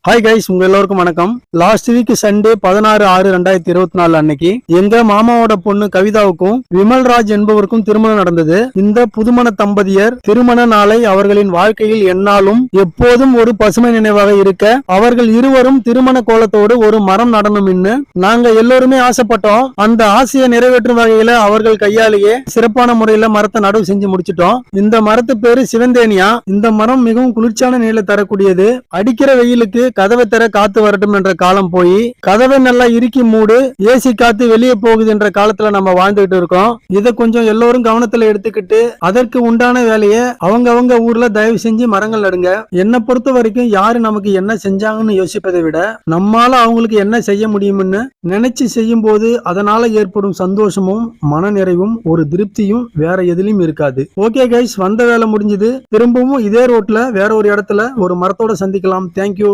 Hi guys, உங்க எல்லோருக்கும் வணக்கம். லாஸ்ட் வீக் சண்டே 16/6/2024 அன்னைக்கு எங்க மாமாவோட பொண்ணு கவிதாவுக்கும் விமல்ராஜ் என்பவருக்கும் திருமணம் நடந்தது. இந்த புதுமண தம்பதியர் திருமண நாளை அவர்களின் வாழ்க்கையில் எந்நாளும் எப்போதும் ஒரு பசுமை நினைவாக இருக்க அவர்கள் இருவரும் திருமண கோலத்தோடு ஒரு மரம் நடணும்னு நாங்க எல்லோருமே ஆசைப்பட்டோம். அந்த ஆசையை நிறைவேற்றும் வகையில அவர்கள் கையாலேயே சிறப்பான முறையில மரத்தை நடவு செஞ்சு முடிச்சிட்டோம். இந்த மரத்து பேரு சிவந்தேனியா. இந்த மரம் மிகவும் குளிர்ச்சியான நிலையில தரக்கூடியது. அடிக்கிற வெயிலுக்கு கதவை தர காத்து வரட்டும் என்ற காலம் போய் கதவை நல்லா இறுக்கி மூடு, ஏசி காத்து வெளியே போகுது என்ற காலத்துல நம்ம வாழ்ந்துகிட்டு இருக்கோம். இதை கொஞ்சம் எல்லோரும் கவனத்துல எடுத்துக்கிட்டு அதற்கு உண்டான வேலையை அவங்க ஊர்ல தயவு செஞ்சு மரங்கள் நடுங்க. என்னை பொறுத்த வரைக்கும் யாரு நமக்கு என்ன செஞ்சாங்கன்னு யோசிப்பதை விட நம்மால அவங்களுக்கு என்ன செய்ய முடியும்னு நினைச்சு செய்யும் போது அதனால ஏற்படும் சந்தோஷமும் மன நிறைவும் ஒரு திருப்தியும் வேற எதுலயும் இருக்காது. ஓகே கைஸ், வந்த வேலை முடிஞ்சது. திரும்பவும் இதே ரோட்ல வேற ஒரு இடத்துல ஒரு மரத்தோட சந்திக்கலாம். தேங்க்யூ.